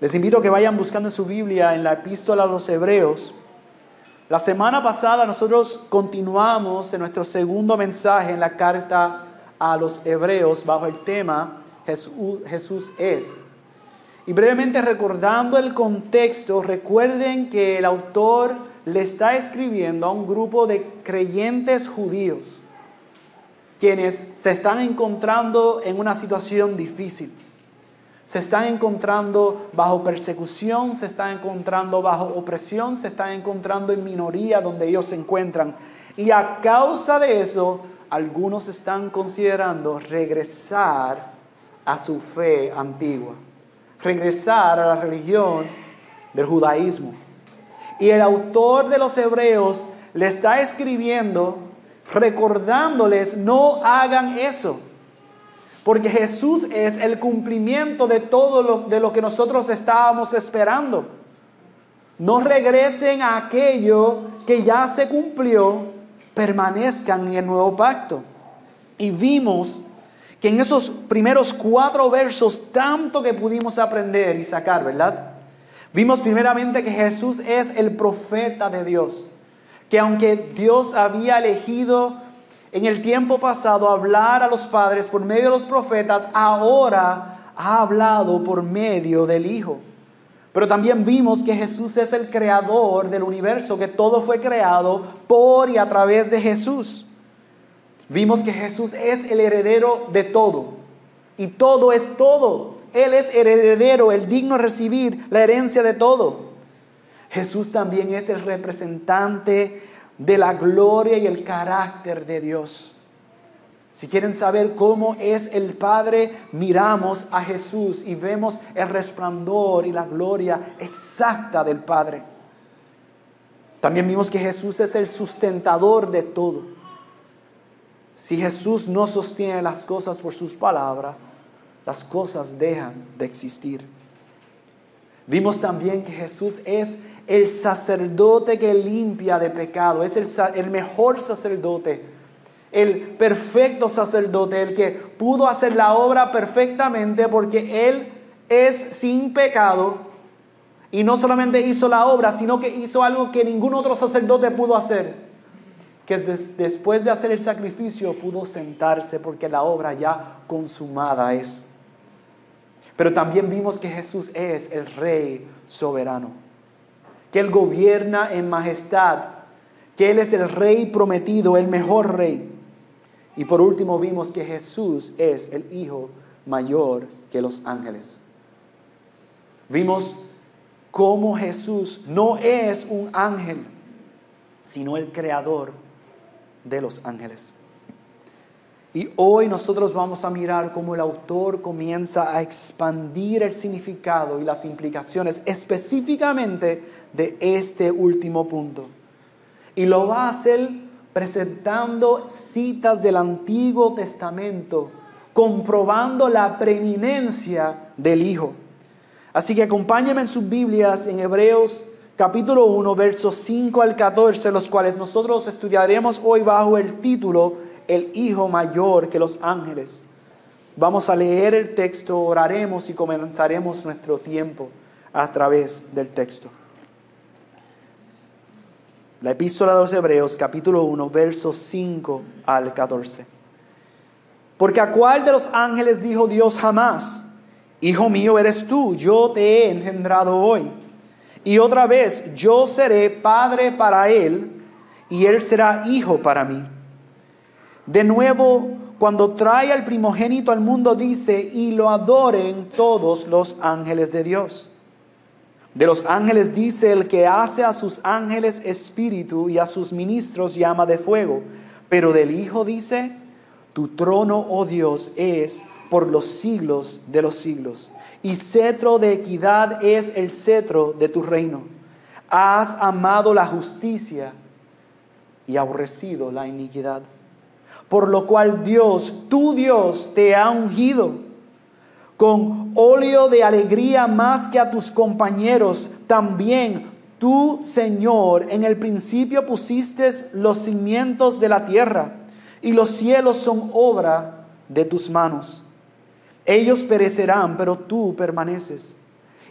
Les invito a que vayan buscando en su Biblia en la epístola a los Hebreos. La semana pasada nosotros continuamos en nuestro segundo mensaje en la carta a los Hebreos bajo el tema Jesús es. Y brevemente recordando el contexto, recuerden que el autor le está escribiendo a un grupo de creyentes judíos, quienes se están encontrando en una situación difícil. Se están encontrando bajo persecución, se están encontrando bajo opresión, se están encontrando en minoría donde ellos se encuentran. Y a causa de eso, algunos están considerando regresar a su fe antigua, regresar a la religión del judaísmo. Y el autor de los Hebreos le está escribiendo, recordándoles, no hagan eso. Porque Jesús es el cumplimiento de todo lo que nosotros estábamos esperando. No regresen a aquello que ya se cumplió, permanezcan en el nuevo pacto. Y vimos que en esos primeros 4 versos, tanto que pudimos aprender y sacar, ¿verdad? Vimos primeramente que Jesús es el profeta de Dios. Que aunque Dios había elegido en el tiempo pasado hablar a los padres por medio de los profetas, ahora ha hablado por medio del Hijo. Pero también vimos que Jesús es el creador del universo, que todo fue creado por y a través de Jesús. Vimos que Jesús es el heredero de todo, y todo es todo. Él es el heredero, el digno de recibir la herencia de todo. Jesús también es el representante de la gloria y el carácter de Dios. Si quieren saber cómo es el Padre, miramos a Jesús y vemos el resplandor y la gloria exacta del Padre. También vimos que Jesús es el sustentador de todo. Si Jesús no sostiene las cosas por sus palabras, las cosas dejan de existir. Vimos también que Jesús es el sacerdote que limpia de pecado, es el mejor sacerdote, el perfecto sacerdote, el que pudo hacer la obra perfectamente porque Él es sin pecado y no solamente hizo la obra, sino que hizo algo que ningún otro sacerdote pudo hacer, que es después de hacer el sacrificio pudo sentarse porque la obra ya consumada es. Pero también vimos que Jesús es el Rey soberano, que Él gobierna en majestad, que Él es el Rey prometido, el mejor Rey. Y por último vimos que Jesús es el Hijo mayor que los ángeles. Vimos cómo Jesús no es un ángel, sino el creador de los ángeles. Y hoy nosotros vamos a mirar cómo el autor comienza a expandir el significado y las implicaciones específicamente de este último punto. Y lo va a hacer presentando citas del Antiguo Testamento, comprobando la preeminencia del Hijo. Así que acompáñenme en sus Biblias en Hebreos capítulo 1, versos 5 al 14, los cuales nosotros estudiaremos hoy bajo el título el Hijo mayor que los ángeles. Vamos a leer el texto, oraremos y comenzaremos nuestro tiempo a través del texto. La epístola de los Hebreos, capítulo 1, versos 5 al 14. Porque ¿a cuál de los ángeles dijo Dios jamás: Hijo mío eres tú, yo te he engendrado hoy? Y otra vez, yo seré padre para él, y él será hijo para mí. De nuevo, cuando trae al primogénito al mundo, dice: y lo adoren todos los ángeles de Dios. De los ángeles dice: el que hace a sus ángeles espíritu y a sus ministros llama de fuego. Pero del Hijo dice: tu trono, oh Dios, es por los siglos de los siglos, y cetro de equidad es el cetro de tu reino. Has amado la justicia y aborrecido la iniquidad. Por lo cual Dios, tu Dios, te ha ungido con óleo de alegría más que a tus compañeros. También tú, Señor, en el principio pusiste los cimientos de la tierra, y los cielos son obra de tus manos. Ellos perecerán, pero tú permaneces.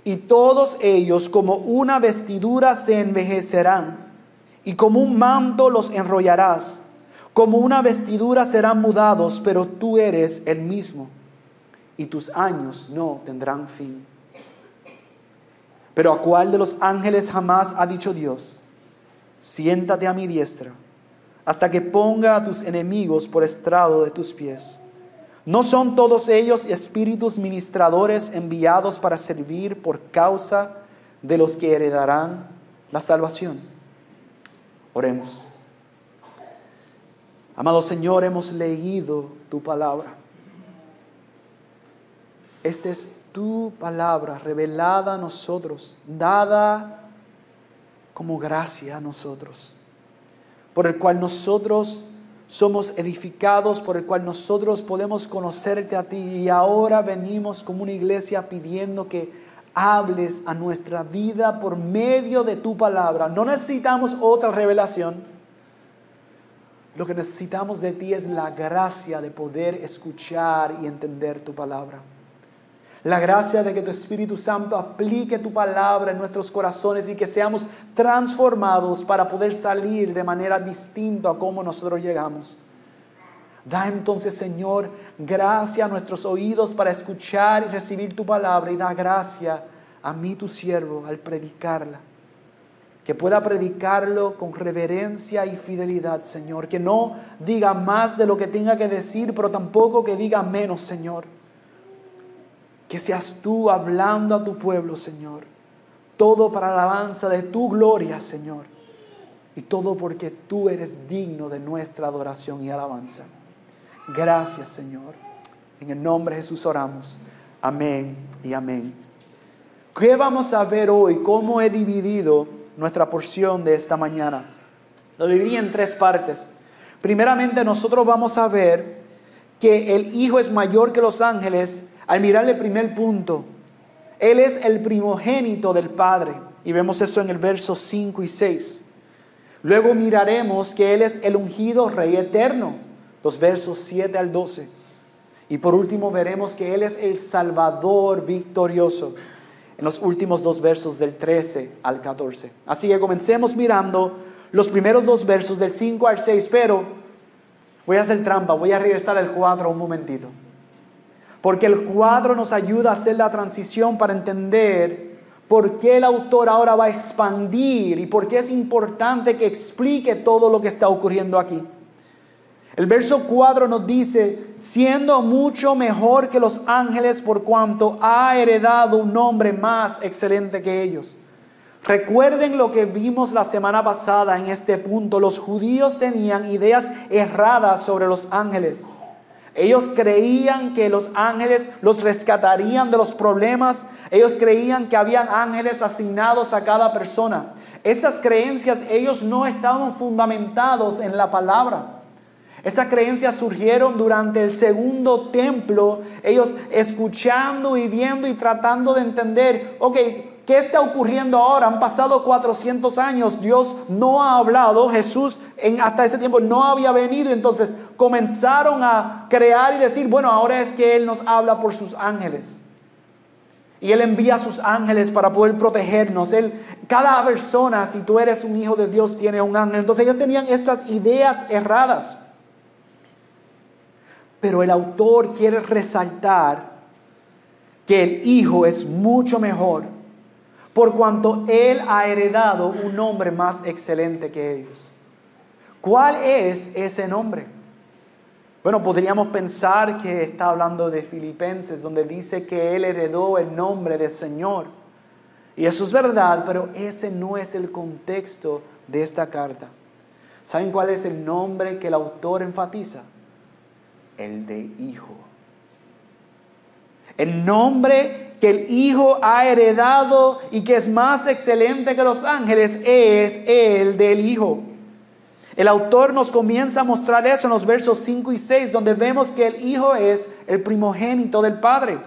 y todos ellos como una vestidura se envejecerán, y como un manto los enrollarás, como una vestidura serán mudados, pero tú eres el mismo, y tus años no tendrán fin. Pero ¿a cuál de los ángeles jamás ha dicho Dios: siéntate a mi diestra, hasta que ponga a tus enemigos por estrado de tus pies? ¿No son todos ellos espíritus ministradores enviados para servir por causa de los que heredarán la salvación? Oremos. Amado Señor, hemos leído tu palabra. Esta es tu palabra revelada a nosotros, dada como gracia a nosotros, por el cual nosotros somos edificados, por el cual nosotros podemos conocerte a ti. Y ahora venimos como una iglesia pidiendo que hables a nuestra vida por medio de tu palabra. No necesitamos otra revelación. Lo que necesitamos de ti es la gracia de poder escuchar y entender tu palabra. La gracia de que tu Espíritu Santo aplique tu palabra en nuestros corazones y que seamos transformados para poder salir de manera distinta a cómo nosotros llegamos. Da entonces, Señor, gracia a nuestros oídos para escuchar y recibir tu palabra, y da gracia a mí, tu siervo, al predicarla. Que pueda predicarlo con reverencia y fidelidad, Señor. Que no diga más de lo que tenga que decir, pero tampoco que diga menos, Señor. Que seas tú hablando a tu pueblo, Señor. Todo para la alabanza de tu gloria, Señor. Y todo porque tú eres digno de nuestra adoración y alabanza. Gracias, Señor. En el nombre de Jesús oramos. Amén y amén. ¿Qué vamos a ver hoy? ¿Cómo he dividido nuestra porción de esta mañana? Lo dividí en 3 partes. Primeramente, nosotros vamos a ver que el Hijo es mayor que los ángeles. Al mirar el primer punto, Él es el primogénito del Padre. Y vemos eso en el verso 5 y 6. Luego miraremos que Él es el ungido Rey eterno. Los versos 7 al 12. Y por último veremos que Él es el Salvador victorioso. En los últimos 2 versos del 13 al 14. Así que comencemos mirando los primeros 2 versos del 5 al 6. Pero voy a hacer trampa, voy a regresar al 4 un momentito. Porque el 4 nos ayuda a hacer la transición para entender por qué el autor ahora va a expandir y por qué es importante que explique todo lo que está ocurriendo aquí. El verso 4 nos dice: siendo mucho mejor que los ángeles por cuanto ha heredado un nombre más excelente que ellos. Recuerden lo que vimos la semana pasada en este punto. Los judíos tenían ideas erradas sobre los ángeles. Ellos creían que los ángeles los rescatarían de los problemas. Ellos creían que habían ángeles asignados a cada persona. Estas creencias, ellos no estaban fundamentados en la palabra. Estas creencias surgieron durante el segundo templo. Ellos escuchando y viendo y tratando de entender, ¿qué está ocurriendo ahora? Han pasado 400 años, Dios no ha hablado, Jesús hasta ese tiempo no había venido. Entonces comenzaron a crear y decir, bueno, ahora es que Él nos habla por sus ángeles. Y Él envía a sus ángeles para poder protegernos. Cada persona, si tú eres un hijo de Dios, tiene un ángel. Entonces ellos tenían estas ideas erradas. Pero el autor quiere resaltar que el Hijo es mucho mejor, por cuanto Él ha heredado un nombre más excelente que ellos. ¿Cuál es ese nombre? Bueno, podríamos pensar que está hablando de Filipenses, donde dice que Él heredó el nombre de Señor. Y eso es verdad, pero ese no es el contexto de esta carta. ¿Saben cuál es el nombre que el autor enfatiza? El de Hijo. El nombre que el Hijo ha heredado y que es más excelente que los ángeles es el del Hijo. El autor nos comienza a mostrar eso en los versos 5 y 6, donde vemos que el Hijo es el primogénito del Padre.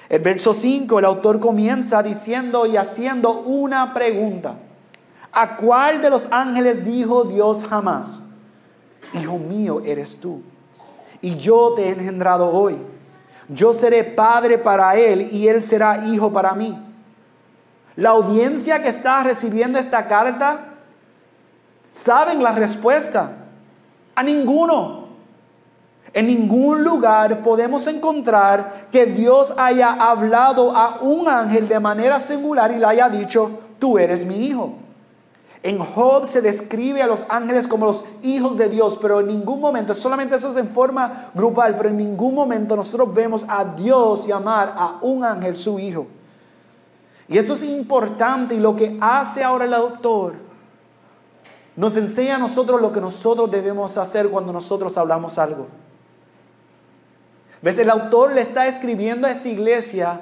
El verso 5, el autor comienza diciendo y haciendo una pregunta. ¿A cuál de los ángeles dijo Dios jamás: Hijo mío eres tú, y yo te he engendrado hoy? Yo seré padre para él y él será hijo para mí. La audiencia que está recibiendo esta carta, ¿saben la respuesta? A ninguno. En ningún lugar podemos encontrar que Dios haya hablado a un ángel de manera singular y le haya dicho, tú eres mi hijo. En Job se describe a los ángeles como los hijos de Dios, pero en ningún momento, solamente eso es en forma grupal, pero en ningún momento nosotros vemos a Dios llamar a un ángel su hijo. Y esto es importante, y lo que hace ahora el autor nos enseña a nosotros lo que nosotros debemos hacer cuando nosotros hablamos algo. ¿Ves? El autor le está escribiendo a esta iglesia,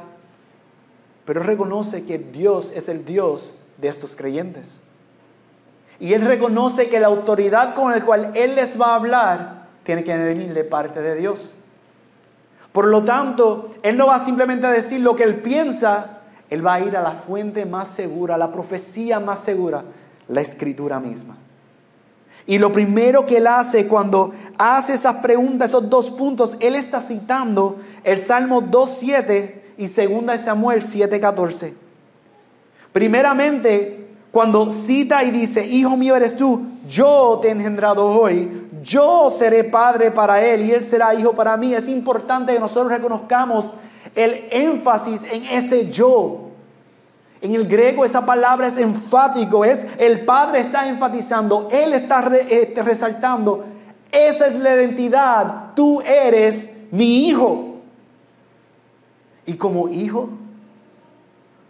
pero reconoce que Dios es el Dios de estos creyentes. Y él reconoce que la autoridad con la cual él les va a hablar tiene que venir de parte de Dios. Por lo tanto, él no va simplemente a decir lo que él piensa, él va a ir a la fuente más segura, a la profecía más segura, la Escritura misma. Y lo primero que él hace cuando hace esas preguntas, esos 2 puntos, él está citando el Salmo 2:7 y 2 Samuel 7:14. Primeramente, cuando cita y dice, hijo mío eres tú, yo te he engendrado hoy, yo seré padre para él y él será hijo para mí. Es importante que nosotros reconozcamos el énfasis en ese yo. En el griego esa palabra es enfático, es el Padre está enfatizando, Él está resaltando, esa es la identidad, tú eres mi hijo. Y como hijo,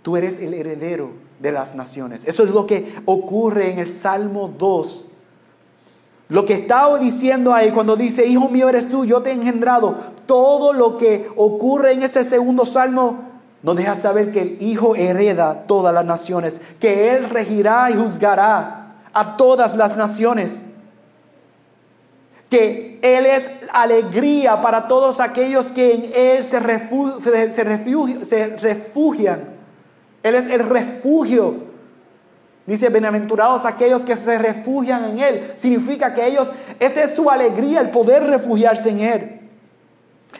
tú eres el heredero de las naciones. Eso es lo que ocurre en el Salmo 2. Lo que está diciendo ahí cuando dice, hijo mío eres tú, yo te he engendrado. Todo lo que ocurre en ese segundo salmo nos deja saber que el Hijo hereda todas las naciones, que Él regirá y juzgará a todas las naciones, que Él es alegría para todos aquellos que en Él se refugian. Él es el refugio. Dice, bienaventurados aquellos que se refugian en Él. Significa que esa es su alegría, el poder refugiarse en Él.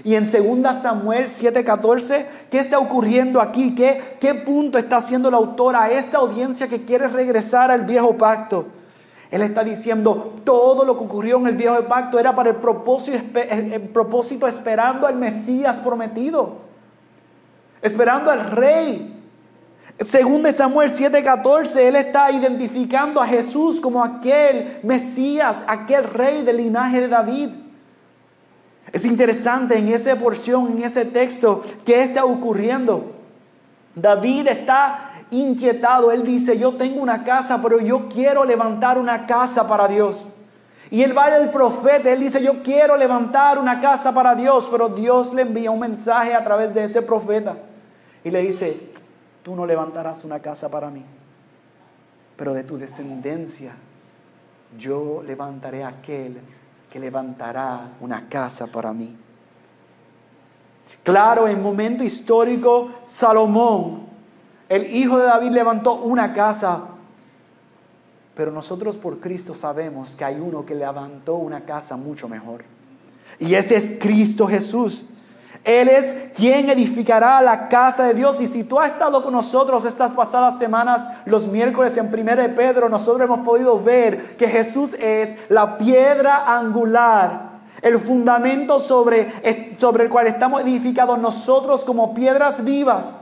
Y en 2 Samuel 7:14, ¿qué está ocurriendo aquí? ¿Qué punto está haciendo el autor a esta audiencia que quiere regresar al viejo pacto? Él está diciendo, todo lo que ocurrió en el viejo pacto era para el propósito esperando al Mesías prometido. Esperando al Rey. 2 Samuel 7:14, él está identificando a Jesús como aquel Mesías, aquel Rey del linaje de David. Es interesante en esa porción, en ese texto, ¿qué está ocurriendo? David está inquietado. Él dice, yo tengo una casa, pero yo quiero levantar una casa para Dios. Y él va al profeta, él dice, yo quiero levantar una casa para Dios, pero Dios le envía un mensaje a través de ese profeta. Y le dice, tú no levantarás una casa para mí, pero de tu descendencia yo levantaré a aquel que levantará una casa para mí. Claro, en momento histórico, Salomón, el hijo de David, levantó una casa. Pero nosotros por Cristo sabemos que hay uno que levantó una casa mucho mejor. Y ese es Cristo Jesús. Él es quien edificará la casa de Dios. Y si tú has estado con nosotros estas pasadas semanas, los miércoles en 1 de Pedro, nosotros hemos podido ver que Jesús es la piedra angular, el fundamento sobre el cual estamos edificados nosotros como piedras vivas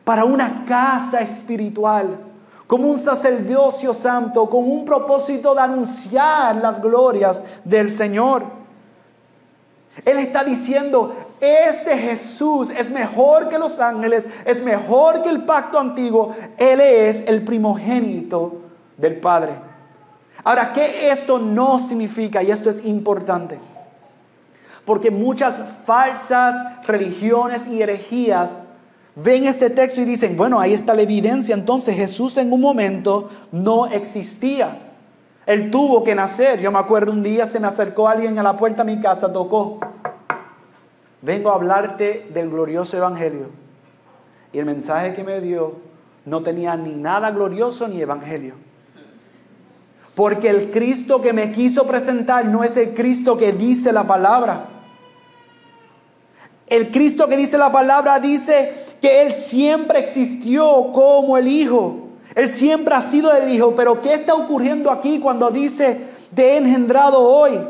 para una casa espiritual, como un sacerdocio santo, con un propósito de anunciar las glorias del Señor. Él está diciendo, este Jesús es mejor que los ángeles, es mejor que el pacto antiguo. Él es el primogénito del Padre. Ahora, ¿qué esto no significa? Y esto es importante. Porque muchas falsas religiones y herejías ven este texto y dicen, bueno, ahí está la evidencia. Entonces Jesús en un momento no existía. Él tuvo que nacer. Yo me acuerdo un día se me acercó alguien a la puerta de mi casa, tocó. Vengo a hablarte del glorioso evangelio. Y el mensaje que me dio no tenía ni nada glorioso ni evangelio. Porque el Cristo que me quiso presentar no es el Cristo que dice la palabra. El Cristo que dice la palabra dice que Él siempre existió como el Hijo. Él siempre ha sido el Hijo, pero ¿qué está ocurriendo aquí cuando dice te he engendrado hoy?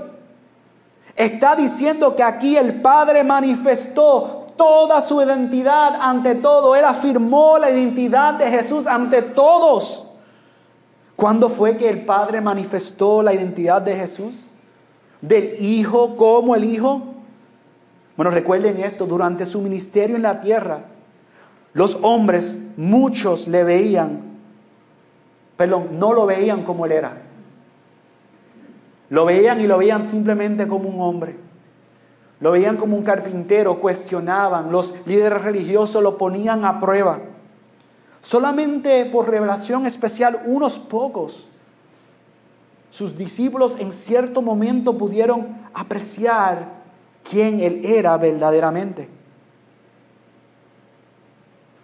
Está diciendo que aquí el Padre manifestó toda su identidad ante todo. Él afirmó la identidad de Jesús ante todos. ¿Cuándo fue que el Padre manifestó la identidad de Jesús? Del Hijo como el Hijo. Bueno, recuerden esto, durante su ministerio en la tierra, los hombres, muchos le veían, no lo veían como Él era. Lo veían y lo veían simplemente como un hombre. Lo veían como un carpintero, cuestionaban. Los líderes religiosos lo ponían a prueba. Solamente por revelación especial, unos pocos, sus discípulos en cierto momento pudieron apreciar quién Él era verdaderamente.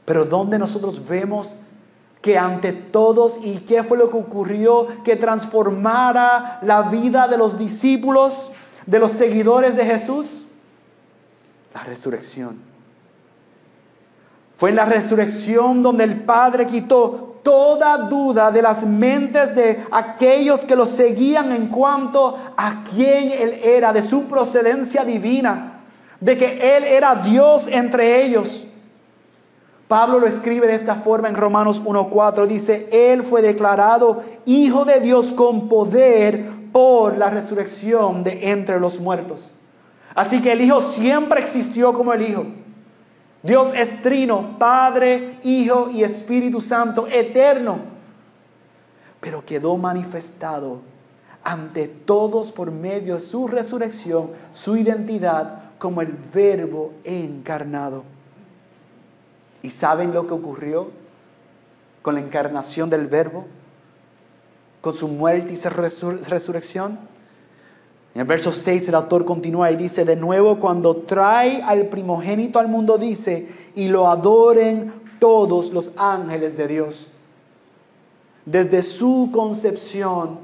Pero donde nosotros vemos que ante todos, ¿y qué fue lo que ocurrió que transformara la vida de los discípulos, de los seguidores de Jesús? La resurrección. Fue en la resurrección donde el Padre quitó toda duda de las mentes de aquellos que lo seguían en cuanto a quién Él era, de su procedencia divina, de que Él era Dios entre ellos. Pablo lo escribe de esta forma en Romanos 1:4. Dice, Él fue declarado Hijo de Dios con poder por la resurrección de entre los muertos. Así que el Hijo siempre existió como el Hijo. Dios es trino, Padre, Hijo y Espíritu Santo, eterno. Pero quedó manifestado ante todos por medio de su resurrección, su identidad como el Verbo encarnado. ¿Y saben lo que ocurrió con la encarnación del Verbo? Con su muerte y su resurrección. En el verso 6 el autor continúa y dice, de nuevo cuando trae al primogénito al mundo, dice, y lo adoren todos los ángeles de Dios. Desde su concepción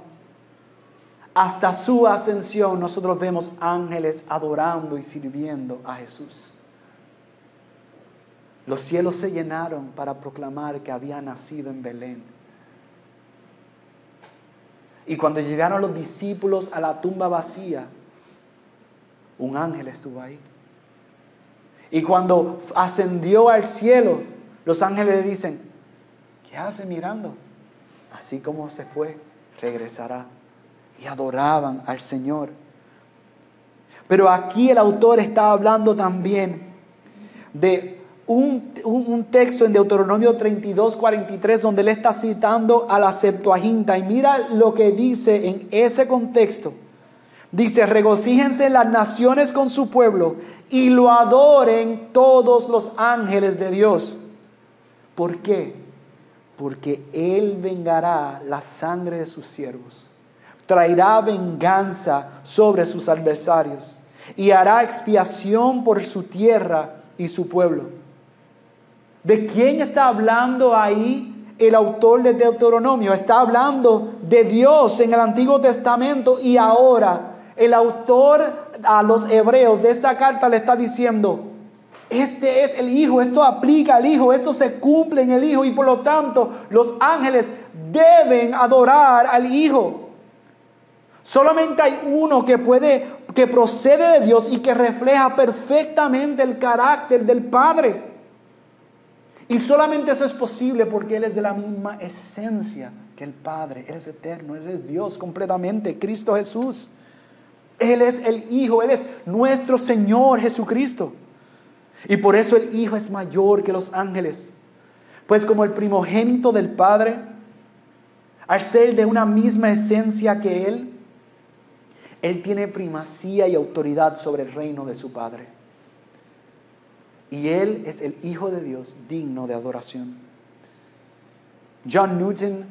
hasta su ascensión, nosotros vemos ángeles adorando y sirviendo a Jesús. Los cielos se llenaron para proclamar que había nacido en Belén. Y cuando llegaron los discípulos a la tumba vacía, un ángel estuvo ahí. Y cuando ascendió al cielo, los ángeles le dicen, ¿qué hace mirando? Así como se fue, regresará. Y adoraban al Señor. Pero aquí el autor está hablando también de un texto en Deuteronomio 32:43 donde él está citando a la Septuaginta. Y mira lo que dice en ese contexto. Dice, regocíjense las naciones con su pueblo y lo adoren todos los ángeles de Dios. ¿Por qué? Porque Él vengará la sangre de sus siervos. Traerá venganza sobre sus adversarios y hará expiación por su tierra y su pueblo. ¿De quién está hablando ahí el autor de Deuteronomio? Está hablando de Dios en el Antiguo Testamento, y ahora el autor a los hebreos de esta carta le está diciendo, este es el Hijo, esto aplica al Hijo, esto se cumple en el Hijo, y por lo tanto los ángeles deben adorar al Hijo. Solamente hay uno que procede de Dios y que refleja perfectamente el carácter del Padre. Y solamente eso es posible porque Él es de la misma esencia que el Padre. Él es eterno, Él es Dios completamente, Cristo Jesús. Él es el Hijo, Él es nuestro Señor Jesucristo. Y por eso el Hijo es mayor que los ángeles. Pues como el primogénito del Padre, al ser de una misma esencia que Él tiene primacía y autoridad sobre el reino de su Padre. Y Él es el Hijo de Dios digno de adoración. John Newton,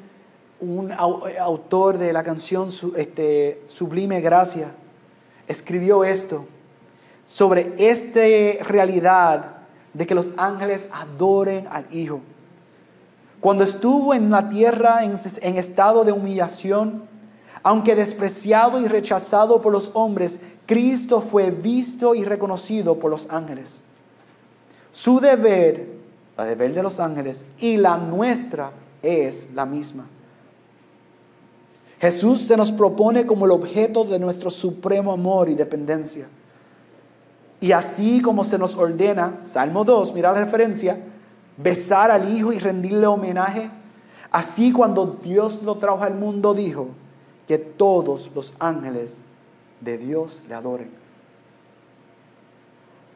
un autor de la canción Sublime Gracia, escribió esto sobre esta realidad de que los ángeles adoren al Hijo. Cuando estuvo en la tierra en estado de humillación, aunque despreciado y rechazado por los hombres, Cristo fue visto y reconocido por los ángeles. Su deber la deber de los ángeles y la nuestra es la misma. Jesús se nos propone como el objeto de nuestro supremo amor y dependencia. Y así como se nos ordena, Salmo 2, mira la referencia, besar al Hijo y rendirle homenaje, así cuando Dios lo trajo al mundo dijo que todos los ángeles de Dios le adoren.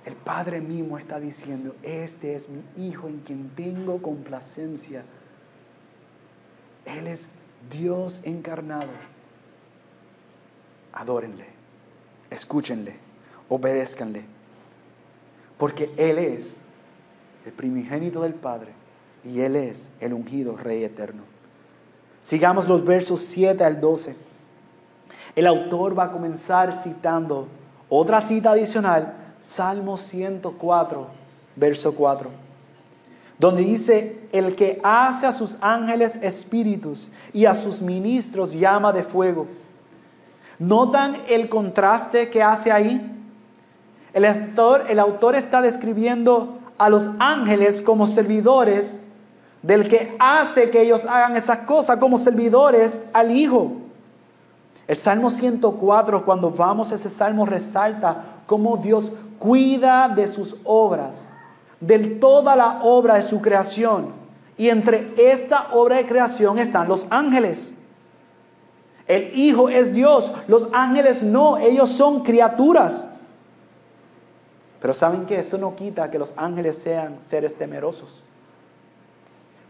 El Padre mismo está diciendo, este es mi Hijo en quien tengo complacencia. Él es Dios encarnado. Adórenle, escúchenle, obedézcanle, porque Él es el primogénito del Padre y Él es el ungido Rey eterno. Sigamos los versos 7 al 12. El autor va a comenzar citando otra cita adicional, Salmo 104, verso 4, donde dice, el que hace a sus ángeles espíritus y a sus ministros llama de fuego. ¿Notan el contraste que hace ahí? El autor está describiendo a los ángeles como servidores del que hace que ellos hagan esas cosas, como servidores al Hijo. El Salmo 104, cuando vamos a ese salmo, resalta cómo Dios cuida de sus obras, de toda la obra de su creación. Y entre esta obra de creación están los ángeles. El Hijo es Dios, los ángeles no, ellos son criaturas. Pero ¿saben qué? Esto no quita que los ángeles sean seres temerosos.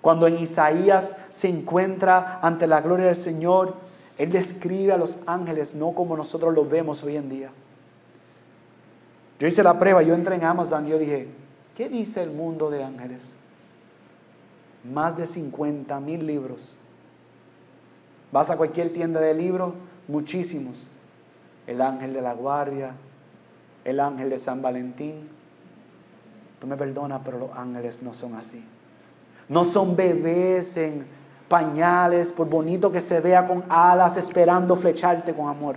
Cuando en Isaías se encuentra ante la gloria del Señor, Él describe a los ángeles no como nosotros los vemos hoy en día. Yo hice la prueba, yo entré en Amazon y yo dije, ¿qué dice el mundo de ángeles? Más de 50,000 libros. Vas a cualquier tienda de libros, muchísimos. El ángel de la guardia, el ángel de San Valentín. Tú me perdonas, pero los ángeles no son así. No son bebés en pañales, por bonito que se vea, con alas, esperando flecharte con amor.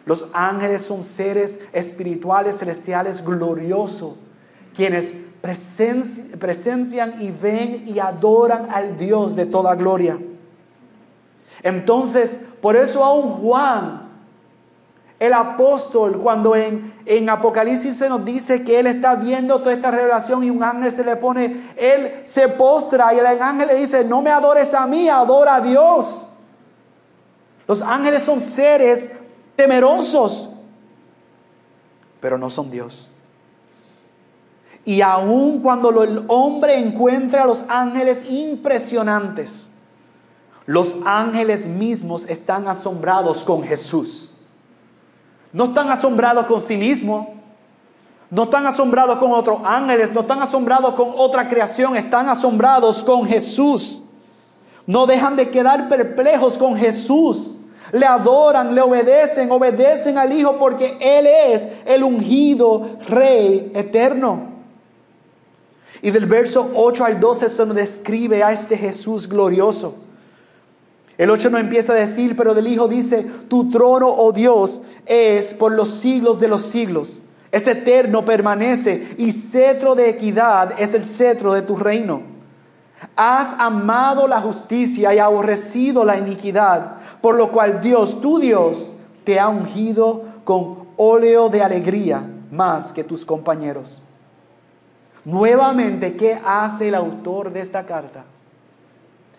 Los ángeles son seres espirituales, celestiales, gloriosos, quienes presencian y ven y adoran al Dios de toda gloria. Entonces, por eso aún Juan, el apóstol, cuando en Apocalipsis se nos dice que él está viendo toda esta revelación y un ángel se le pone, él se postra y el ángel le dice, no me adores a mí, adora a Dios. Los ángeles son seres temerosos, pero no son Dios. Y aun cuando el hombre encuentra a los ángeles impresionantes, los ángeles mismos están asombrados con Jesús. No están asombrados con sí mismos. No están asombrados con otros ángeles. No están asombrados con otra creación. Están asombrados con Jesús. No dejan de quedar perplejos con Jesús. Le adoran, le obedecen al Hijo porque Él es el ungido Rey eterno. Y del verso 8 al 12 se nos describe a este Jesús glorioso. El 8 no empieza a decir, pero del Hijo dice, tu trono, oh Dios, es por los siglos de los siglos. Es eterno, permanece, y cetro de equidad es el cetro de tu reino. Has amado la justicia y aborrecido la iniquidad, por lo cual Dios, tu Dios, te ha ungido con óleo de alegría más que tus compañeros. Nuevamente, ¿qué hace el autor de esta carta?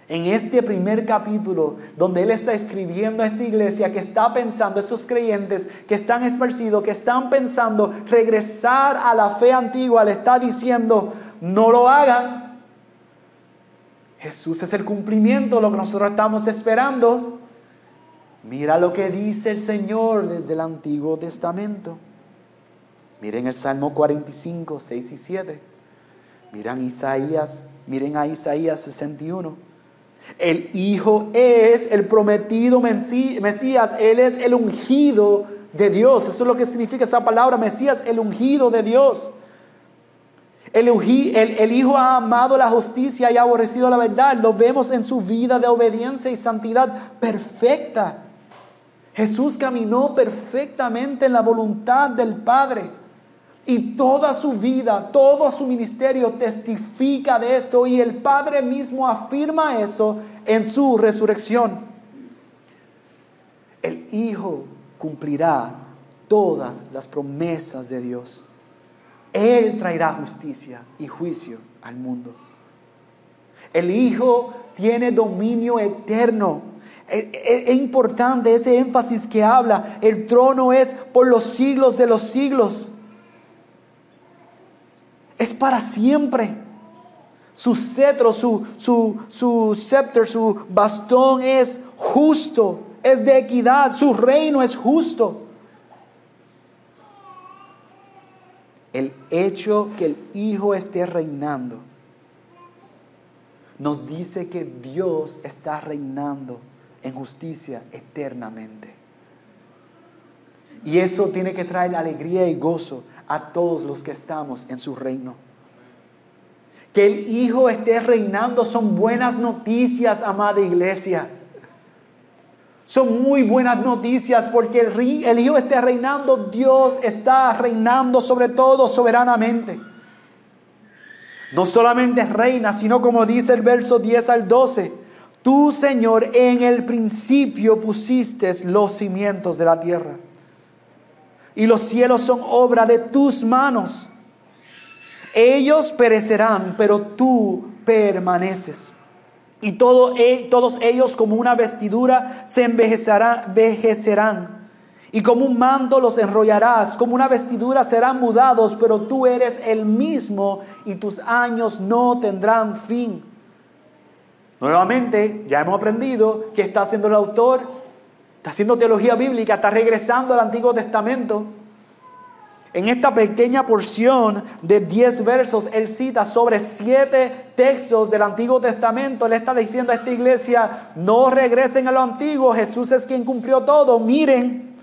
En este primer capítulo, donde él está escribiendo a esta iglesia que está pensando, estos creyentes que están esparcidos, que están pensando regresar a la fe antigua, le está diciendo, no lo hagan. Jesús es el cumplimiento de lo que nosotros estamos esperando. Mira lo que dice el Señor desde el Antiguo Testamento. Miren el Salmo 45, 6 y 7. Miren a Isaías 61. El Hijo es el prometido Mesías. Él es el ungido de Dios. Eso es lo que significa esa palabra, Mesías, el ungido de Dios. El Hijo ha amado la justicia y ha aborrecido la verdad. Lo vemos en su vida de obediencia y santidad perfecta. Jesús caminó perfectamente en la voluntad del Padre. Y toda su vida, todo su ministerio testifica de esto y el Padre mismo afirma eso en su resurrección. El Hijo cumplirá todas las promesas de Dios. Él traerá justicia y juicio al mundo. El Hijo tiene dominio eterno. Es importante ese énfasis que habla. El trono es por los siglos de los siglos. Es para siempre. Su cetro, su scepter, su bastón es justo, es de equidad. Su reino es justo. El hecho que el Hijo esté reinando nos dice que Dios está reinando en justicia eternamente. Y eso tiene que traer alegría y gozo a todos los que estamos en su reino. Que el Hijo esté reinando son buenas noticias, amada iglesia. Son muy buenas noticias porque el Hijo esté reinando, Dios está reinando sobre todo soberanamente. No solamente reina, sino como dice el verso 10 al 12. Tú, Señor, en el principio pusiste los cimientos de la tierra. Y los cielos son obra de tus manos. Ellos perecerán, pero tú permaneces. Y todos ellos como una vestidura se envejecerán. Y como un manto los enrollarás, como una vestidura serán mudados, pero tú eres el mismo y tus años no tendrán fin. Nuevamente, ya hemos aprendido que está haciendo el autor, está haciendo teología bíblica, está regresando al Antiguo Testamento. En esta pequeña porción de 10 versos, él cita sobre 7 textos del Antiguo Testamento. Él está diciendo a esta iglesia, no regresen a lo antiguo, Jesús es quien cumplió todo, miren.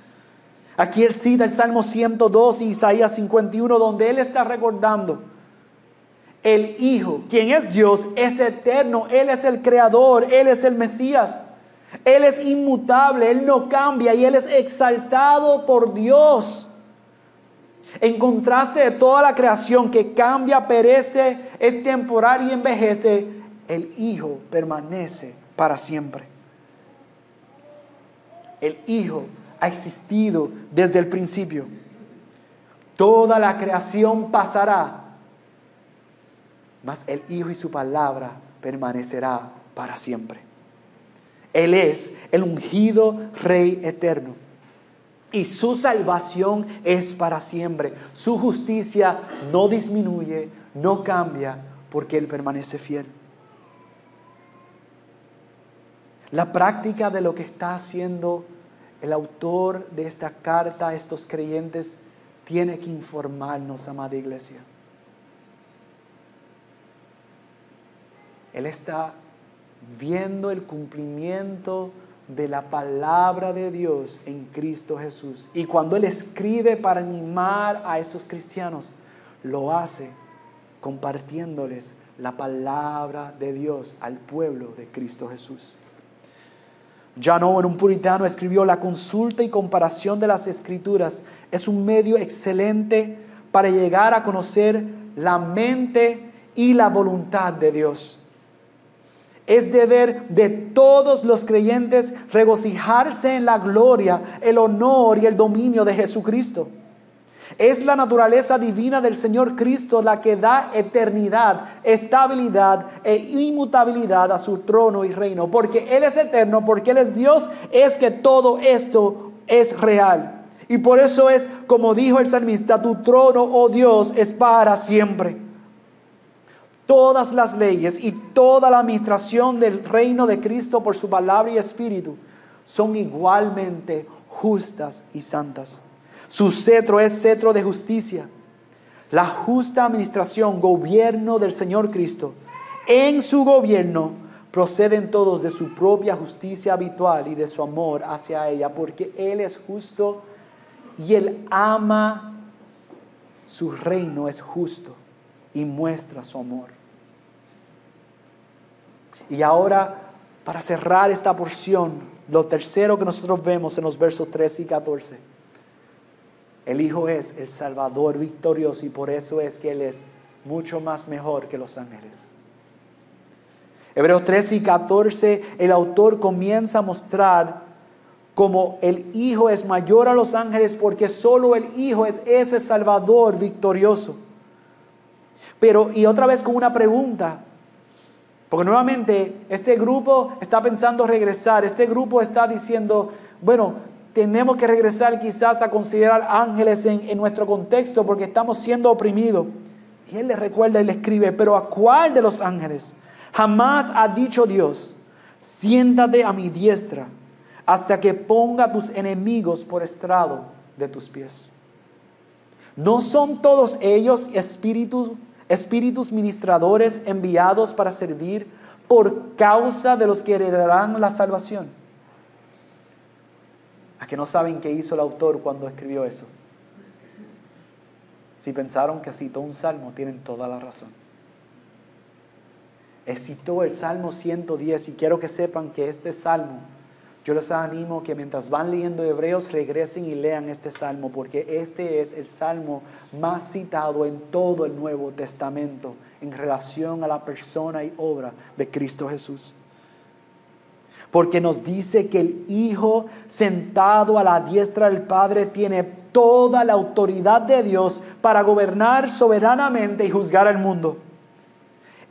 Aquí él cita el Salmo 102 y Isaías 51, donde él está recordando el Hijo, quien es Dios, es eterno, Él es el Creador, Él es el Mesías. Él es inmutable, Él no cambia y Él es exaltado por Dios. En contraste de toda la creación que cambia, perece, es temporal y envejece, el Hijo permanece para siempre. El Hijo ha existido desde el principio. Toda la creación pasará, mas el Hijo y su palabra permanecerá para siempre. Él es el ungido Rey eterno. Y su salvación es para siempre. Su justicia no disminuye, no cambia, porque Él permanece fiel. La práctica de lo que está haciendo el autor de esta carta a estos creyentes tiene que informarnos, amada iglesia. Él está viendo el cumplimiento de la palabra de Dios en Cristo Jesús. Y cuando Él escribe para animar a esos cristianos, lo hace compartiéndoles la palabra de Dios al pueblo de Cristo Jesús. John Owen, un puritano, escribió: la consulta y comparación de las Escrituras es un medio excelente para llegar a conocer la mente y la voluntad de Dios. Es deber de todos los creyentes regocijarse en la gloria, el honor y el dominio de Jesucristo. Es la naturaleza divina del Señor Cristo la que da eternidad, estabilidad e inmutabilidad a su trono y reino. Porque Él es eterno, porque Él es Dios, es que todo esto es real. Y por eso es, como dijo el salmista, tu trono, oh Dios, es para siempre. Todas las leyes y toda la administración del reino de Cristo por su palabra y espíritu son igualmente justas y santas. Su cetro es cetro de justicia. La justa administración, gobierno del Señor Cristo. En su gobierno proceden todos de su propia justicia habitual y de su amor hacia ella, porque Él es justo y Él ama, su reino es justo y muestra su amor. Y ahora, para cerrar esta porción, lo tercero que nosotros vemos en los versos 13 y 14 El Hijo es el Salvador victorioso y por eso es que Él es mucho más mejor que los ángeles. Hebreos 13 y 14, el autor comienza a mostrar cómo el Hijo es mayor a los ángeles porque solo el Hijo es ese Salvador victorioso. Pero, y otra vez con una pregunta, porque nuevamente este grupo está pensando regresar, este grupo está diciendo, bueno, tenemos que regresar quizás a considerar ángeles en nuestro contexto porque estamos siendo oprimidos. Y él le recuerda y le escribe, pero ¿a cuál de los ángeles? Jamás ha dicho Dios, siéntate a mi diestra hasta que ponga tus enemigos por estrado de tus pies. ¿No son todos ellos espíritus ministradores enviados para servir por causa de los que heredarán la salvación? ¿A que no saben qué hizo el autor cuando escribió eso? Si pensaron que citó un salmo, tienen toda la razón. Citó el Salmo 110 y quiero que sepan que este salmo, yo les animo que mientras van leyendo Hebreos regresen y lean este salmo porque este es el salmo más citado en todo el Nuevo Testamento en relación a la persona y obra de Cristo Jesús. Porque nos dice que el Hijo sentado a la diestra del Padre tiene toda la autoridad de Dios para gobernar soberanamente y juzgar al mundo.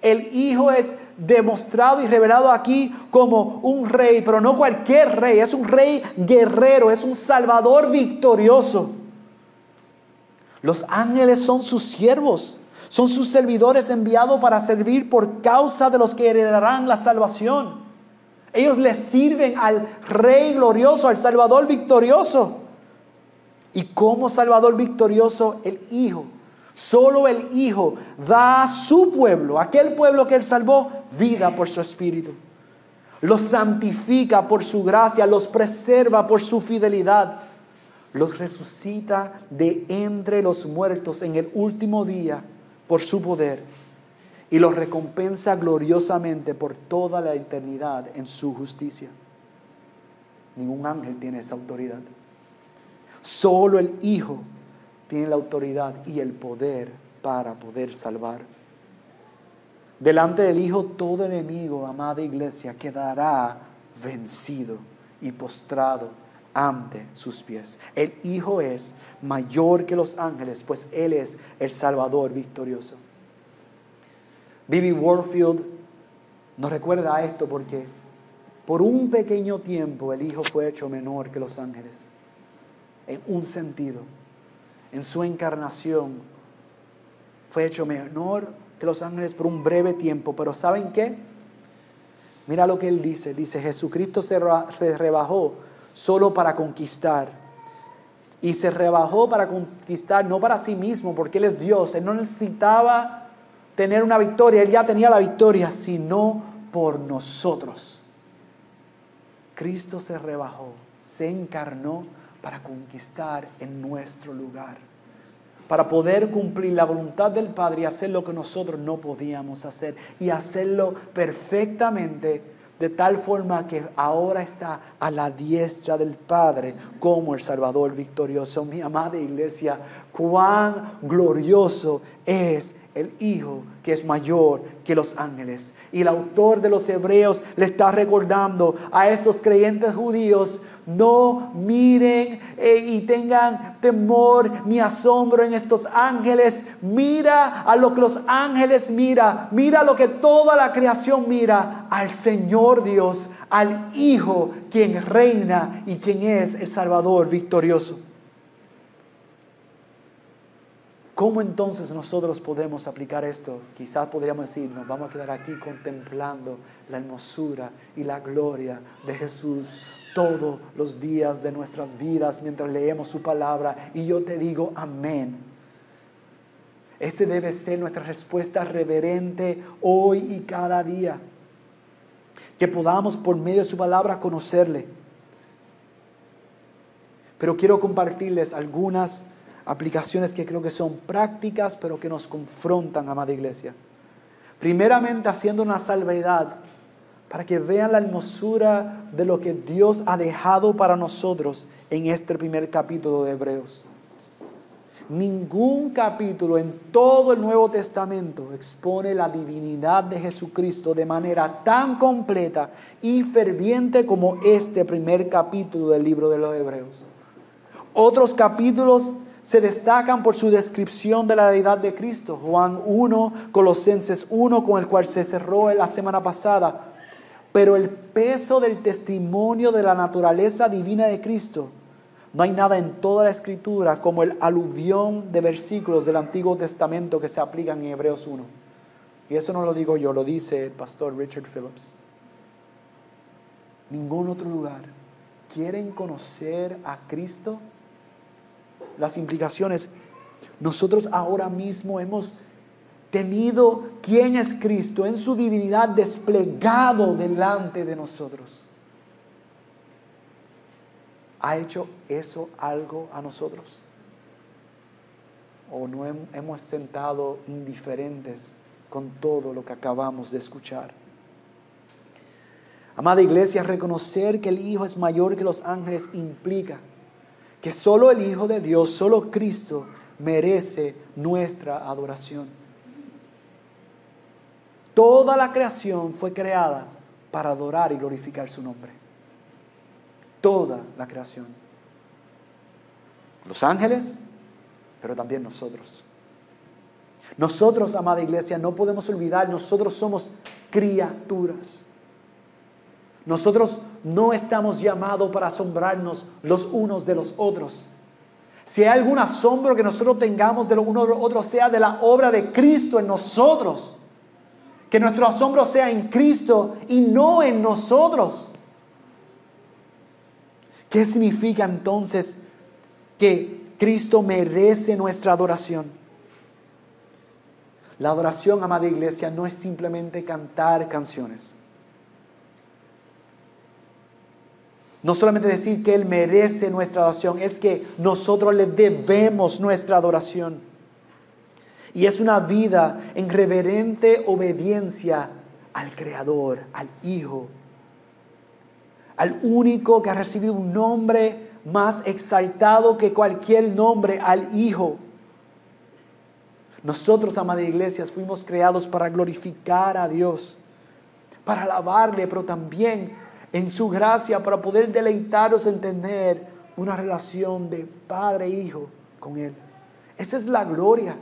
El Hijo es demostrado y revelado aquí como un rey, pero no cualquier rey, es un rey guerrero, es un salvador victorioso. Los ángeles son sus siervos, son sus servidores enviados para servir por causa de los que heredarán la salvación. Ellos le sirven al Rey glorioso, al Salvador victorioso. Y como Salvador victorioso, el Hijo, solo el Hijo, da a su pueblo, aquel pueblo que Él salvó, vida por su Espíritu. Los santifica por su gracia, los preserva por su fidelidad. Los resucita de entre los muertos en el último día por su poder. Y los recompensa gloriosamente por toda la eternidad en su justicia. Ningún ángel tiene esa autoridad. Solo el Hijo tiene la autoridad y el poder para poder salvar. Delante del Hijo todo enemigo, amada iglesia, quedará vencido y postrado ante sus pies. El Hijo es mayor que los ángeles, pues Él es el Salvador victorioso. B.B. Warfield nos recuerda a esto porque por un pequeño tiempo el Hijo fue hecho menor que los ángeles. En un sentido, en su encarnación fue hecho menor que los ángeles por un breve tiempo. Pero ¿saben qué? Mira lo que él dice. Dice, Jesucristo se rebajó solo para conquistar. Y se rebajó para conquistar no para sí mismo, porque Él es Dios. Él no necesitaba tener una victoria, Él ya tenía la victoria, sino por nosotros. Cristo se rebajó, se encarnó para conquistar en nuestro lugar, para poder cumplir la voluntad del Padre y hacer lo que nosotros no podíamos hacer y hacerlo perfectamente, de tal forma que ahora está a la diestra del Padre como el Salvador victorioso. Mi amada iglesia, cuán glorioso es el Hijo que es mayor que los ángeles. Y el autor de los Hebreos le está recordando a esos creyentes judíos: no miren y tengan temor ni asombro en estos ángeles. Mira a lo que los ángeles mira lo que toda la creación mira, al Señor Dios, al Hijo, quien reina y quien es el Salvador victorioso. ¿Cómo entonces nosotros podemos aplicar esto? Quizás podríamos decir, nos vamos a quedar aquí contemplando la hermosura y la gloria de Jesús todos los días de nuestras vidas mientras leemos su palabra. Y yo te digo, amén. Esa debe ser nuestra respuesta reverente hoy y cada día. Que podamos por medio de su palabra conocerle. Pero quiero compartirles algunas aplicaciones que creo que son prácticas, pero que nos confrontan, amada iglesia. Primeramente, haciendo una salvedad para que vean la hermosura de lo que Dios ha dejado para nosotros en este primer capítulo de Hebreos. Ningún capítulo en todo el Nuevo Testamento expone la divinidad de Jesucristo de manera tan completa y ferviente como este primer capítulo del libro de los Hebreos. Otros capítulos se destacan por su descripción de la deidad de Cristo. Juan 1, Colosenses 1, con el cual se cerró la semana pasada. Pero el peso del testimonio de la naturaleza divina de Cristo, no hay nada en toda la Escritura como el aluvión de versículos del Antiguo Testamento que se aplican en Hebreos 1. Y eso no lo digo yo, lo dice el pastor Richard Phillips. Ningún otro lugar. ¿Quieren conocer a Cristo? Las implicaciones. Nosotros ahora mismo hemos tenido quién es Cristo en su divinidad desplegado delante de nosotros. ¿Ha hecho eso algo a nosotros? ¿O no hemos sentado indiferentes con todo lo que acabamos de escuchar? Amada iglesia, reconocer que el Hijo es mayor que los ángeles implica que solo el Hijo de Dios, solo Cristo, merece nuestra adoración. Toda la creación fue creada para adorar y glorificar su nombre. Toda la creación. Los ángeles, pero también nosotros. Nosotros, amada iglesia, no podemos olvidar, nosotros somos criaturas. Nosotros no estamos llamados para asombrarnos los unos de los otros. Si hay algún asombro que nosotros tengamos de lo uno de los otros, sea de la obra de Cristo en nosotros. Que nuestro asombro sea en Cristo y no en nosotros. ¿Qué significa entonces que Cristo merece nuestra adoración? La adoración, amada iglesia, no es simplemente cantar canciones. No solamente decir que Él merece nuestra adoración, es que nosotros le debemos nuestra adoración. Y es una vida en reverente obediencia al Creador, al Hijo, al único que ha recibido un nombre más exaltado que cualquier nombre, al Hijo. Nosotros, amada iglesia, fuimos creados para glorificar a Dios, para alabarle, pero también en su gracia para poder deleitarnos en tener una relación de padre e hijo con Él. Esa es la gloria.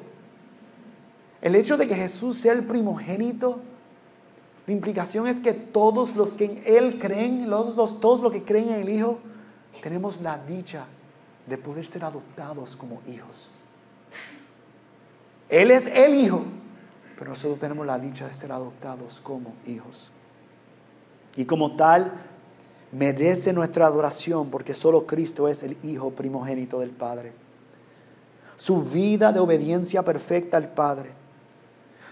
El hecho de que Jesús sea el primogénito, la implicación es que todos los que en Él creen, todos los que creen en el Hijo, tenemos la dicha de poder ser adoptados como hijos. Él es el Hijo, pero nosotros tenemos la dicha de ser adoptados como hijos. Y como tal, merece nuestra adoración porque solo Cristo es el Hijo primogénito del Padre. Su vida de obediencia perfecta al Padre,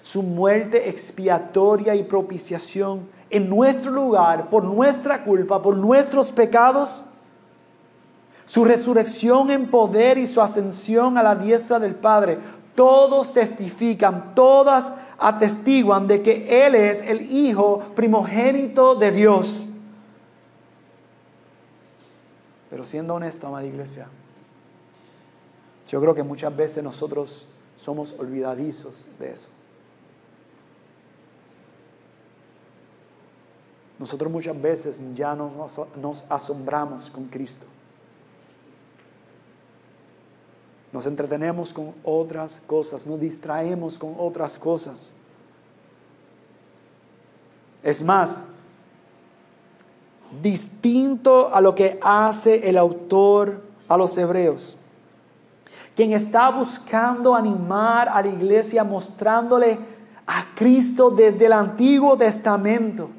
su muerte expiatoria y propiciación en nuestro lugar, por nuestra culpa, por nuestros pecados, su resurrección en poder y su ascensión a la diestra del Padre, todos testifican, todas atestiguan de que Él es el Hijo primogénito de Dios. Pero siendo honesto, amada iglesia, yo creo que muchas veces nosotros somos olvidadizos de eso. Nosotros muchas veces ya no nos asombramos con Cristo. Nos entretenemos con otras cosas, nos distraemos con otras cosas. Es más, distinto a lo que hace el autor a los hebreos, quien está buscando animar a la iglesia mostrándole a Cristo desde el Antiguo Testamento.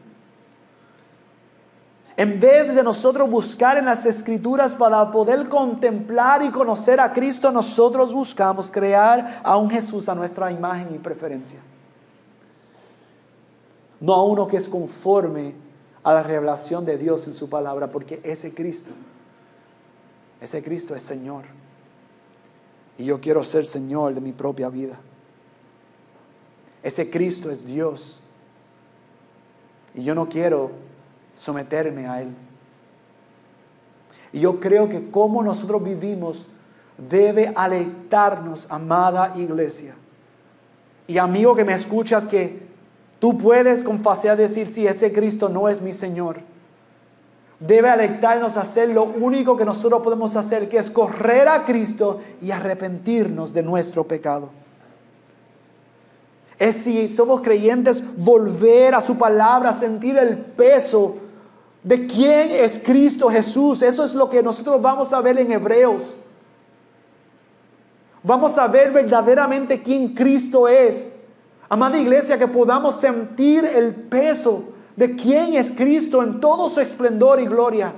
En vez de nosotros buscar en las Escrituras para poder contemplar y conocer a Cristo, nosotros buscamos crear a un Jesús a nuestra imagen y preferencia. No a uno que es conforme a la revelación de Dios en su palabra, porque ese Cristo es Señor. Y yo quiero ser Señor de mi propia vida. Ese Cristo es Dios. Y yo no quiero someterme a Él. Y yo creo que como nosotros vivimos debe alentarnos, amada iglesia. Y amigo que me escuchas, que tú puedes con facilidad decir, sí, ese Cristo no es mi Señor. Debe alentarnos a hacer lo único que nosotros podemos hacer, que es correr a Cristo y arrepentirnos de nuestro pecado. Es, si somos creyentes, volver a su palabra, sentir el peso de quién es Cristo Jesús. Eso es lo que nosotros vamos a ver en Hebreos. Vamos a ver verdaderamente quién Cristo es. Amada iglesia, que podamos sentir el peso de quién es Cristo en todo su esplendor y gloria.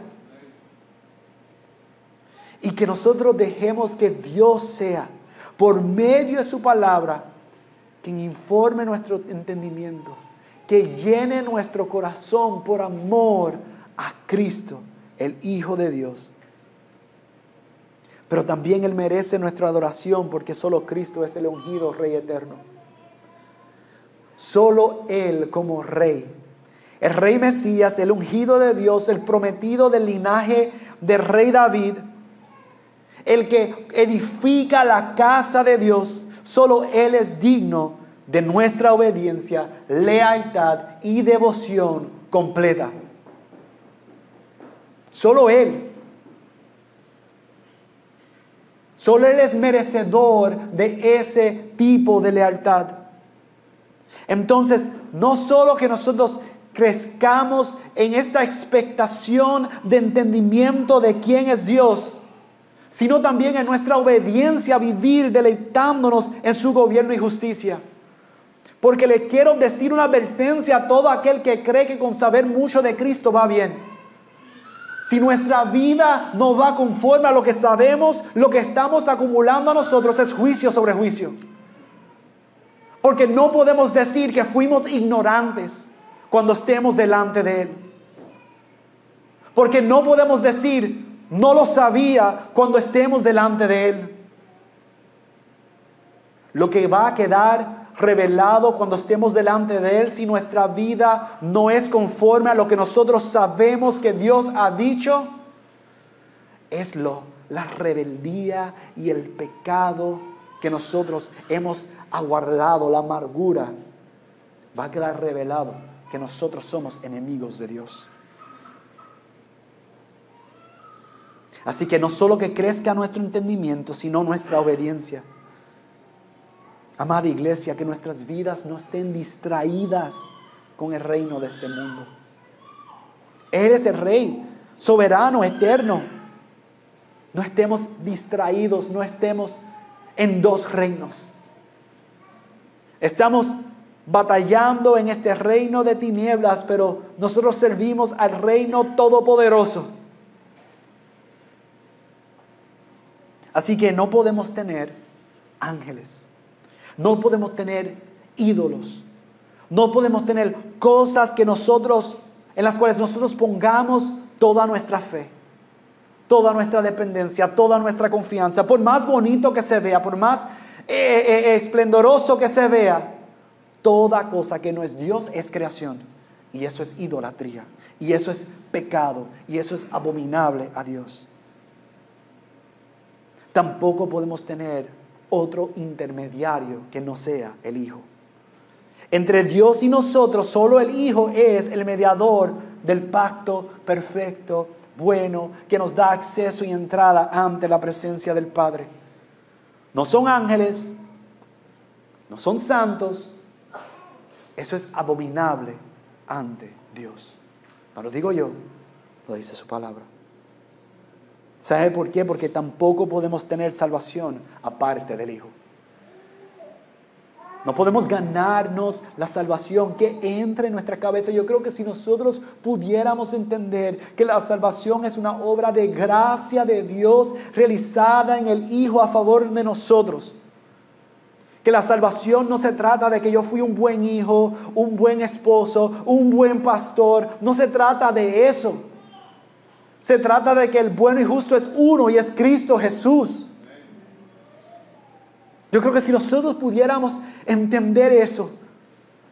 Y que nosotros dejemos que Dios sea, por medio de su palabra, quien informe nuestro entendimiento, que llene nuestro corazón por amor a Cristo, el Hijo de Dios. Pero también Él merece nuestra adoración, porque solo Cristo es el ungido Rey eterno. Solo Él como Rey. El Rey Mesías, el ungido de Dios, el prometido del linaje del Rey David, el que edifica la casa de Dios, solo Él es digno de nuestra obediencia, lealtad y devoción completa. Solo Él. Solo Él es merecedor de ese tipo de lealtad. Entonces, no solo que nosotros crezcamos en esta expectación de entendimiento de quién es Dios, sino también en nuestra obediencia a vivir deleitándonos en su gobierno y justicia. Porque le quiero decir una advertencia a todo aquel que cree que con saber mucho de Cristo va bien. Si nuestra vida no va conforme a lo que sabemos, lo que estamos acumulando a nosotros es juicio sobre juicio. Porque no podemos decir que fuimos ignorantes cuando estemos delante de Él. Porque no podemos decir, no lo sabía cuando estemos delante de Él. Lo que va a quedar revelado cuando estemos delante de Él, si nuestra vida no es conforme a lo que nosotros sabemos que Dios ha dicho, es la rebeldía y el pecado que nosotros hemos aguardado, la amargura. Va a quedar revelado que nosotros somos enemigos de Dios. Así que no solo que crezca nuestro entendimiento, sino nuestra obediencia. Amada iglesia, que nuestras vidas no estén distraídas con el reino de este mundo. Él es el Rey, soberano, eterno. No estemos distraídos, no estemos en dos reinos. Estamos batallando en este reino de tinieblas, pero nosotros servimos al reino todopoderoso. Así que no podemos tener ángeles. No podemos tener ídolos. No podemos tener cosas en las cuales nosotros pongamos toda nuestra fe, toda nuestra dependencia, toda nuestra confianza. Por más bonito que se vea, por más esplendoroso que se vea, toda cosa que no es Dios es creación. Y eso es idolatría. Y eso es pecado. Y eso es abominable a Dios. Tampoco podemos tener otro intermediario que no sea el Hijo. Entre Dios y nosotros, solo el Hijo es el mediador del pacto perfecto, bueno, que nos da acceso y entrada ante la presencia del Padre. No son ángeles, no son santos. Eso es abominable ante Dios. No lo digo yo, lo dice su palabra. ¿Sabe por qué? Porque tampoco podemos tener salvación aparte del Hijo. No podemos ganarnos la salvación que entre en nuestra cabeza. Yo creo que si nosotros pudiéramos entender que la salvación es una obra de gracia de Dios realizada en el Hijo a favor de nosotros. Que la salvación no se trata de que yo fui un buen hijo, un buen esposo, un buen pastor. No se trata de eso. Se trata de que el bueno y justo es uno y es Cristo Jesús. Yo creo que si nosotros pudiéramos entender eso,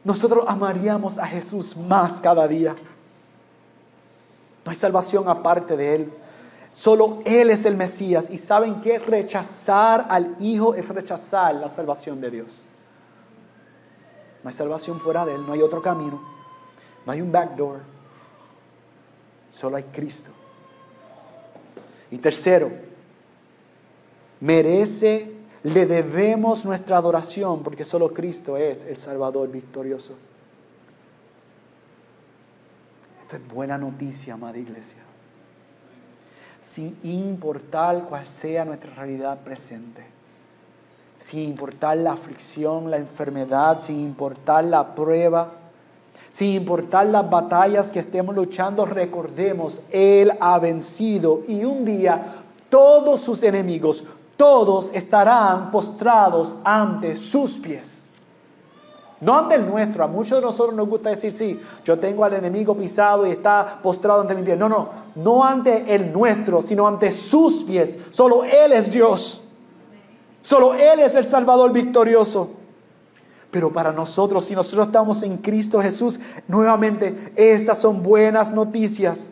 nosotros amaríamos a Jesús más cada día. No hay salvación aparte de Él. Solo Él es el Mesías. ¿Y saben qué? Rechazar al Hijo es rechazar la salvación de Dios. No hay salvación fuera de Él, no hay otro camino, no hay un backdoor. Solo hay Cristo. Y tercero, le debemos nuestra adoración porque solo Cristo es el Salvador victorioso. Esto es buena noticia, amada iglesia. Sin importar cuál sea nuestra realidad presente, sin importar la aflicción, la enfermedad, sin importar la prueba, sin importar las batallas que estemos luchando, recordemos, Él ha vencido y un día todos sus enemigos, todos estarán postrados ante sus pies. No ante el nuestro. A muchos de nosotros nos gusta decir, sí, yo tengo al enemigo pisado y está postrado ante mi pie. No ante el nuestro, sino ante sus pies. Solo Él es Dios. Solo Él es el Salvador victorioso. Pero para nosotros, si nosotros estamos en Cristo Jesús, nuevamente estas son buenas noticias.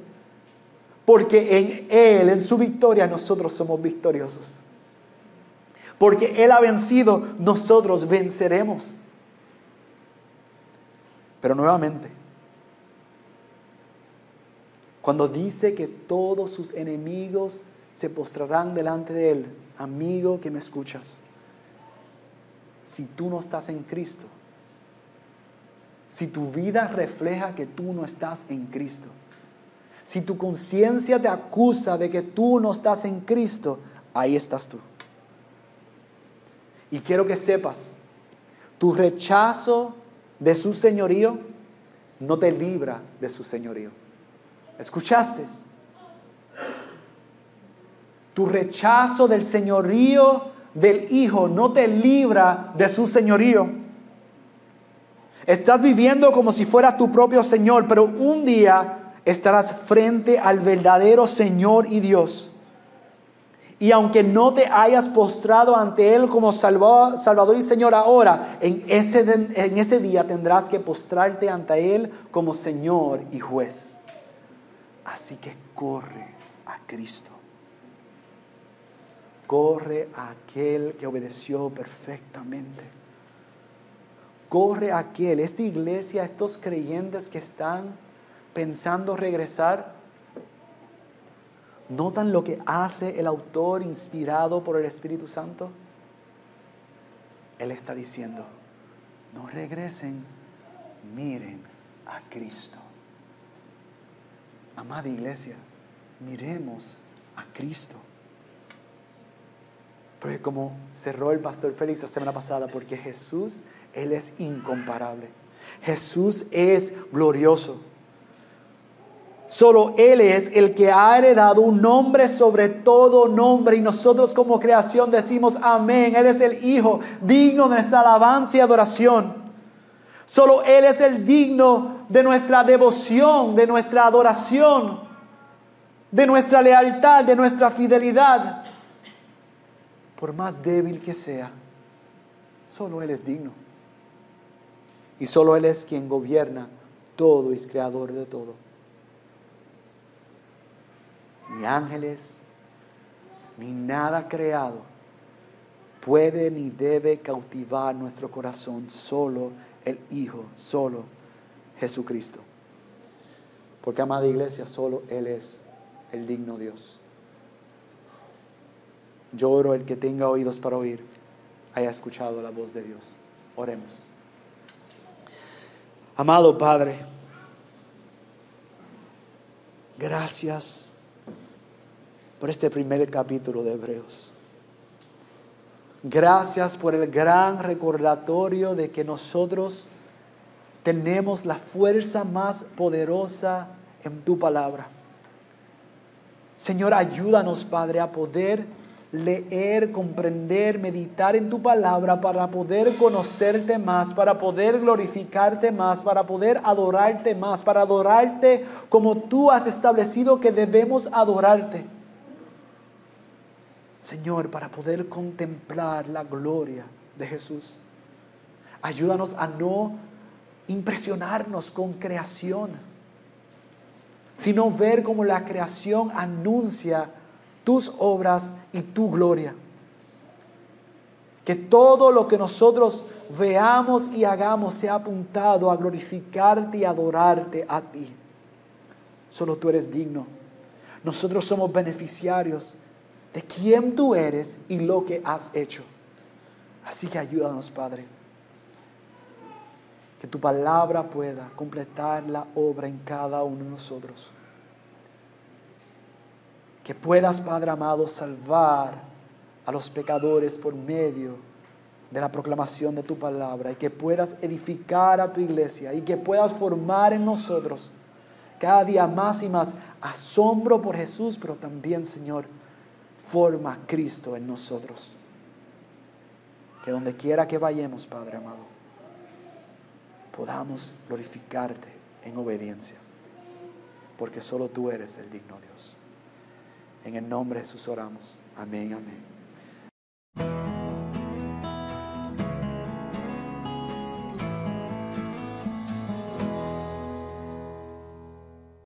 Porque en Él, en su victoria, nosotros somos victoriosos. Porque Él ha vencido, nosotros venceremos. Pero nuevamente, cuando dice que todos sus enemigos se postrarán delante de Él, amigo que me escuchas, si tú no estás en Cristo, si tu vida refleja que tú no estás en Cristo, si tu conciencia te acusa de que tú no estás en Cristo, ahí estás tú. Y quiero que sepas, tu rechazo de su señorío no te libra de su señorío. ¿Escuchaste? Tu rechazo del señorío del Hijo no te libra de su señorío. Estás viviendo como si fuera tu propio Señor, pero un día estarás frente al verdadero Señor y Dios. Y aunque no te hayas postrado ante Él como Salvador y Señor ahora, en ese día tendrás que postrarte ante Él como Señor y Juez. Así que corre a Cristo. Corre a aquel que obedeció perfectamente. Corre a aquel, esta iglesia, estos creyentes que están pensando regresar. ¿Notan lo que hace el autor inspirado por el Espíritu Santo? Él está diciendo, no regresen, miren a Cristo. Amada iglesia, miremos a Cristo. Porque como cerró el pastor Félix la semana pasada, porque Jesús, Él es incomparable. Jesús es glorioso. Solo Él es el que ha heredado un nombre sobre todo nombre. Y nosotros como creación decimos amén. Él es el Hijo digno de nuestra alabanza y adoración. Solo Él es el digno de nuestra devoción, de nuestra adoración, de nuestra lealtad, de nuestra fidelidad. Por más débil que sea, solo Él es digno. Y solo Él es quien gobierna todo y es creador de todo. Ni ángeles, ni nada creado puede ni debe cautivar nuestro corazón. Solo el Hijo, solo Jesucristo. Porque, amada iglesia, solo Él es el digno Dios. Yo oro el que tenga oídos para oír, haya escuchado la voz de Dios. Oremos. Amado Padre, gracias por este primer capítulo de Hebreos. Gracias por el gran recordatorio de que nosotros tenemos la fuerza más poderosa en tu palabra. Señor, ayúdanos, Padre, a poder leer, comprender, meditar en tu palabra para poder conocerte más, para poder glorificarte más, para poder adorarte más, para adorarte como tú has establecido que debemos adorarte. Señor, para poder contemplar la gloria de Jesús. Ayúdanos a no impresionarnos con creación, sino ver cómo la creación anuncia tus obras y tu gloria. Que todo lo que nosotros veamos y hagamos sea apuntado a glorificarte y adorarte a ti. Solo tú eres digno. Nosotros somos beneficiarios de quién tú eres y lo que has hecho. Así que ayúdanos, Padre. Que tu palabra pueda completar la obra en cada uno de nosotros. Que puedas, Padre amado, salvar a los pecadores por medio de la proclamación de tu palabra, y que puedas edificar a tu iglesia, y que puedas formar en nosotros cada día más y más asombro por Jesús, pero también, Señor, forma a Cristo en nosotros. Que donde quiera que vayamos, Padre amado, podamos glorificarte en obediencia, porque solo tú eres el digno Dios. En el nombre de Jesús oramos. Amén, amén.